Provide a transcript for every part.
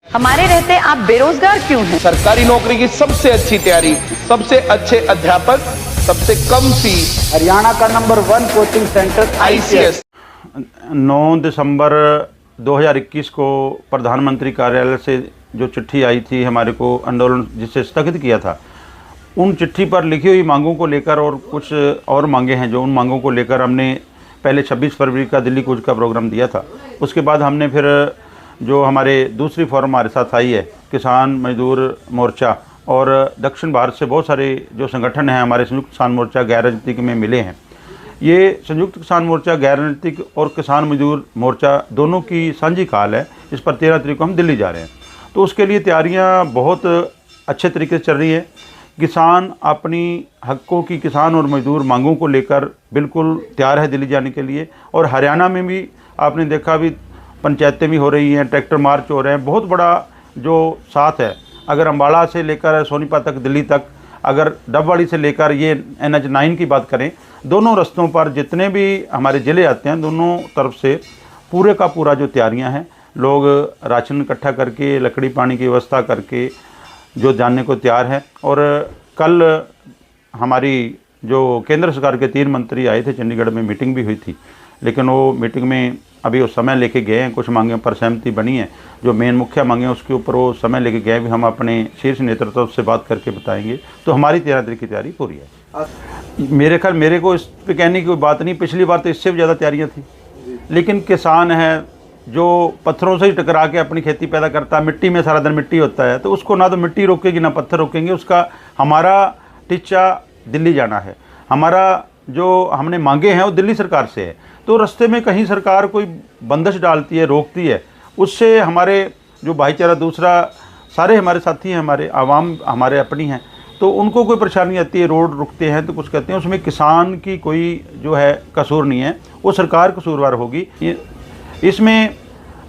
हमारे रहते आप बेरोजगार क्यों हैं? सरकारी नौकरी की सबसे अच्छी तैयारी, सबसे अच्छे अध्यापक, सबसे कम फीस, हरियाणा का नंबर 1 कोचिंग सेंटर ICS। 9 दिसंबर 2021 को प्रधानमंत्री कार्यालय से जो चिट्ठी आई थी हमारे को आंदोलन जिसे स्थगित किया था, उन चिट्ठी पर लिखी हुई मांगों को लेकर और कुछ और मांगे हैं जो उन मांगों को लेकर हमने पहले 26 फरवरी का दिल्ली कूच का प्रोग्राम दिया था। उसके बाद हमने फिर जो हमारे दूसरी फॉर्म हमारे साथ आई है किसान मजदूर मोर्चा और दक्षिण भारत से बहुत सारे जो संगठन हैं हमारे संयुक्त किसान मोर्चा गैर राजनीतिक में मिले हैं। ये संयुक्त किसान मोर्चा गैर राजनीतिक और किसान मजदूर मोर्चा दोनों की साझी कॉल है। इस पर 13 तारीख को हम दिल्ली जा रहे हैं, तो उसके लिए तैयारियां बहुत अच्छे तरीके से चल रही है। किसान अपनी हकों की, किसान और मजदूर मांगों को लेकर बिल्कुल तैयार है दिल्ली जाने के लिए। और हरियाणा में भी आपने देखा भी पंचायतें भी हो रही हैं, ट्रैक्टर मार्च हो रहे हैं, बहुत बड़ा जो साथ है। अगर अम्बाला से लेकर सोनीपत तक दिल्ली तक, अगर डबवाड़ी से लेकर ये NH 9 की बात करें, दोनों रास्तों पर जितने भी हमारे ज़िले आते हैं दोनों तरफ से पूरे का पूरा जो तैयारियां हैं, लोग राशन इकट्ठा करके लकड़ी पानी की व्यवस्था करके जो जानने को तैयार है। और कल हमारी जो केंद्र सरकार के 3 मंत्री आए थे, चंडीगढ़ में मीटिंग भी हुई थी, लेकिन वो मीटिंग में अभी वो समय लेके गए हैं। कुछ मांगे पर सहमति बनी है, जो मेन मुख्य मांगे उसके ऊपर वो समय लेके गए भी हम अपने शीर्ष नेतृत्व से बात करके बताएंगे। तो हमारी 13 तारीख की तैयारी पूरी है। मेरे ख्याल मेरे को इस पे कहने की कोई बात नहीं, पिछली बार तो इससे भी ज़्यादा तैयारियाँ थी, लेकिन किसान है जो पत्थरों से ही टकरा के अपनी खेती पैदा करता है, मिट्टी में सारा दिन मिट्टी होता है, तो उसको ना तो मिट्टी रोकेगी ना पत्थर रोकेंगे। उसका हमारा टीचा दिल्ली जाना है। हमारा जो हमने मांगे हैं वो दिल्ली सरकार से है, तो रास्ते में कहीं सरकार कोई बंदिश डालती है, रोकती है, उससे हमारे जो भाईचारा दूसरा सारे हमारे साथी हैं, हमारे आवाम हमारे अपनी हैं, तो उनको कोई परेशानी आती है, रोड रुकते हैं तो कुछ कहते हैं, उसमें किसान की कोई जो है कसूर नहीं है, वो सरकार कसूरवार होगी। इसमें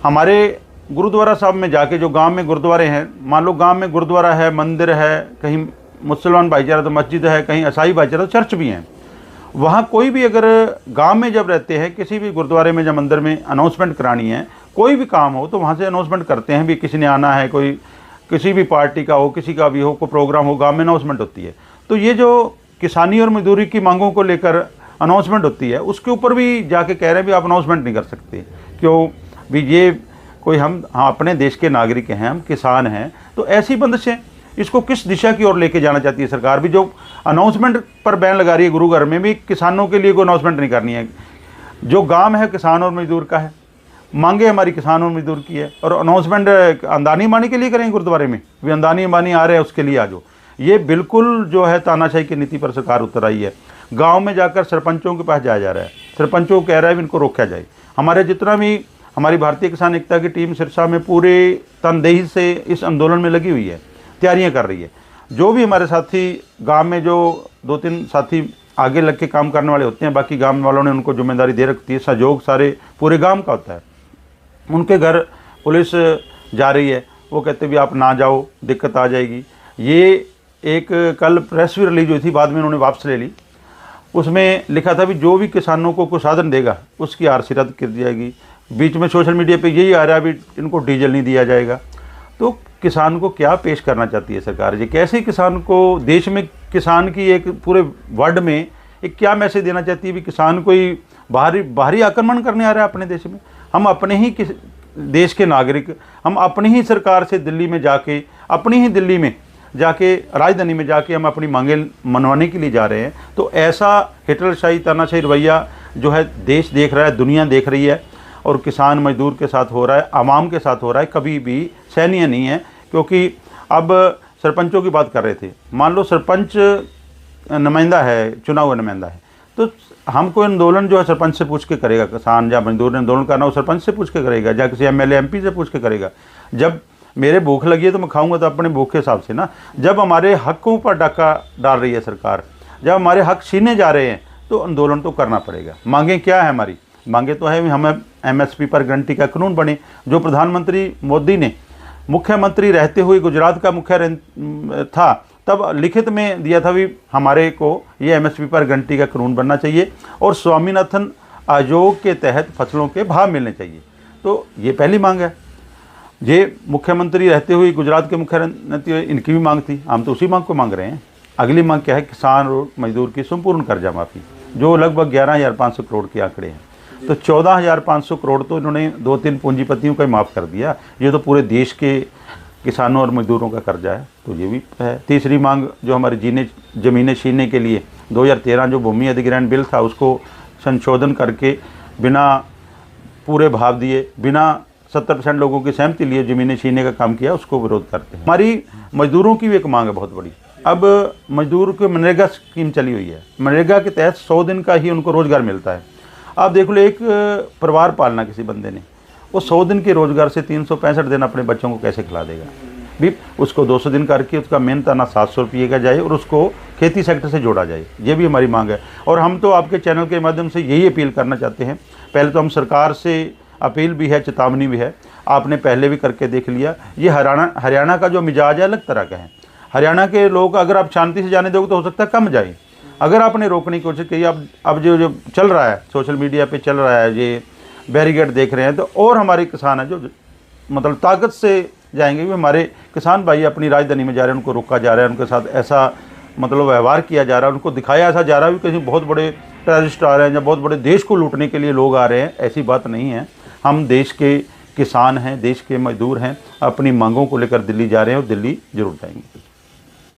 हमारे गुरुद्वारा साहब में जाके जो गांव में गुरुद्वारे हैं, मान लो गांव में गुरुद्वारा है, मंदिर है, कहीं मुसलमान भाईचारा तो मस्जिद है, कहीं ईसाई भाईचारा तो चर्च भी हैं, वहाँ कोई भी अगर गांव में जब रहते हैं, किसी भी गुरुद्वारे में या मंदिर में अनाउंसमेंट करानी है, कोई भी काम हो तो वहाँ से अनाउंसमेंट करते हैं भी किसी ने आना है, कोई किसी भी पार्टी का हो, किसी का भी हो, कोई प्रोग्राम हो, गांव में अनाउंसमेंट होती है। तो ये जो किसानी और मजदूरी की मांगों को लेकर अनाउंसमेंट होती है, उसके ऊपर भी जाके कह रहे हैं भी आप अनाउंसमेंट नहीं कर सकते, क्यों भी ये कोई हम अपने देश के नागरिक हैं, हम किसान हैं, तो ऐसी बंदिशें इसको किस दिशा की ओर लेके जाना चाहती है सरकार भी, जो अनाउंसमेंट पर बैन लगा रही है। गुरु घर में भी किसानों के लिए कोई अनाउंसमेंट नहीं करनी है। जो गांव है किसान और मजदूर का है, मांगे हमारी किसान और मजदूर की है, और अनाउंसमेंट अंदानी अंबानी के लिए करेंगे गुरुद्वारे में भी, अंदानी अंबानी आ रहे हैं उसके लिए आ जाओ। ये बिल्कुल जो है तानाशाही की नीति पर सरकार उतर आई है। गाँव में जाकर सरपंचों के पास जाया जा रहा है, सरपंचों को कह रहा है भी इनको रोका जाए। हमारे जितना भी हमारी भारतीय किसान एकता की टीम सिरसा में पूरे तनदेही से इस आंदोलन में लगी हुई है, तैयारियां कर रही है। जो भी हमारे साथी गांव में जो 2-3 साथी आगे लग के काम करने वाले होते हैं, बाकी गांव वालों ने उनको जिम्मेदारी दे रखती है, सहयोग सारे पूरे गांव का होता है। उनके घर पुलिस जा रही है, वो कहते भी आप ना जाओ, दिक्कत आ जाएगी। ये एक कल प्रेस भी रिलीज हुई थी, बाद में उन्होंने वापस ले ली। उसमें लिखा था भी जो भी किसानों को कोई साधन देगा उसकी RC रद्द कर दी जाएगी। बीच में सोशल मीडिया पे यही आ रहा है भी इनको डीजल नहीं दिया जाएगा। तो किसान को क्या पेश करना चाहती है सरकार जी? कैसे किसान को, देश में किसान की एक पूरे वर्ल्ड में एक क्या मैसेज देना चाहती है भी किसान कोई बाहरी आक्रमण करने आ रहा है अपने देश में? हम अपने ही देश के नागरिक, हम अपनी ही सरकार से दिल्ली में जाके, अपनी ही दिल्ली में जाके, राजधानी में जाके हम अपनी मांगे मनवाने के लिए जा रहे हैं। तो ऐसा हिटलरशाही तानाशाही रवैया जो है देश देख रहा है, दुनिया देख रही है, और किसान मजदूर के साथ हो रहा है, आवाम के साथ हो रहा है, कभी भी सहनीय नहीं है। क्योंकि अब सरपंचों की बात कर रहे थे, मान लो सरपंच नुमाइंदा है, चुना हुआ नुमाइंदा है, तो हम कोई आंदोलन जो है सरपंच से पूछ के करेगा। किसान या मजदूर ने आंदोलन करना हो सरपंच से पूछ के करेगा, या किसी MLA MP से पूछ के करेगा। जब मेरे भूख लगी है तो मैं खाऊंगा तो अपने भूख के हिसाब से ना। जब हमारे हकों पर डाका डाल रही है सरकार, जब हमारे हक छीने जा रहे हैं, तो आंदोलन तो करना पड़ेगा। मांगे क्या है हमारी? मांगे तो है हमें MSP पर गारंटी का कानून बने, जो प्रधानमंत्री मोदी ने मुख्यमंत्री रहते हुए गुजरात का मुख्य था तब लिखित में दिया था भी हमारे को ये MSP पर गारंटी का कानून बनना चाहिए, और स्वामीनाथन आयोग के तहत फसलों के भाव मिलने चाहिए। तो ये पहली मांग है। ये मुख्यमंत्री रहते हुए गुजरात के मुख्यमंत्री, इनकी भी मांग थी, हम तो उसी मांग को मांग रहे हैं। अगली मांग क्या है? किसान और मजदूर की संपूर्ण कर्जा माफ़ी, जो लगभग 11,500 करोड़ के आंकड़े हैं। तो 14,500 करोड़ तो इन्होंने 2-3 पूंजीपतियों का ही माफ़ कर दिया, ये तो पूरे देश के किसानों और मजदूरों का कर्जा है, तो ये भी है। तीसरी मांग जो हमारी ज़मीनें छीनने के लिए 2013 जो भूमि अधिग्रहण बिल था उसको संशोधन करके बिना पूरे भाव दिए, बिना 70% लोगों की सहमति लिए ज़मीनें छीनने का काम किया, उसको विरोध करते हैं। हमारी मजदूरों की भी एक मांग है बहुत बड़ी। अब मजदूर को मनरेगा स्कीम चली हुई है, मनरेगा के तहत 100 दिन का ही उनको रोज़गार मिलता है। आप देख लो, एक परिवार पालना किसी बंदे ने, वो 100 दिन के रोज़गार से 365 दिन अपने बच्चों को कैसे खिला देगा? भी उसको 200 दिन करके उसका मेहनताना 700 रुपये का जाए और उसको खेती सेक्टर से जोड़ा जाए, ये भी हमारी मांग है। और हम तो आपके चैनल के माध्यम से यही अपील करना चाहते हैं। पहले तो हम सरकार से अपील भी है, चेतावनी भी है, आपने पहले भी करके देख लिया। ये हरियाणा का जो मिजाज है अलग तरह का है। हरियाणा के लोग अगर आप शांति से जाने दोगे तो हो सकता है कम जाए। अगर आपने रोकने की कोशिश की, अब जो चल रहा है सोशल मीडिया पे चल रहा है, ये बैरिकेड देख रहे हैं, तो और हमारे किसान हैं जो मतलब ताकत से जाएंगे। भी हमारे किसान भाई अपनी राजधानी में जा रहे हैं, उनको रोका जा रहा है, उनके साथ ऐसा मतलब व्यवहार किया जा रहा है, उनको दिखाया ऐसा जा रहा है कि कहीं बहुत बड़े टेररिस्ट आ रहे हैं या बहुत बड़े देश को लूटने के लिए लोग आ रहे हैं। ऐसी बात नहीं है। हम देश के किसान हैं, देश के मजदूर हैं, अपनी मांगों को लेकर दिल्ली जा रहे हैं और दिल्ली जरूर जाएंगे।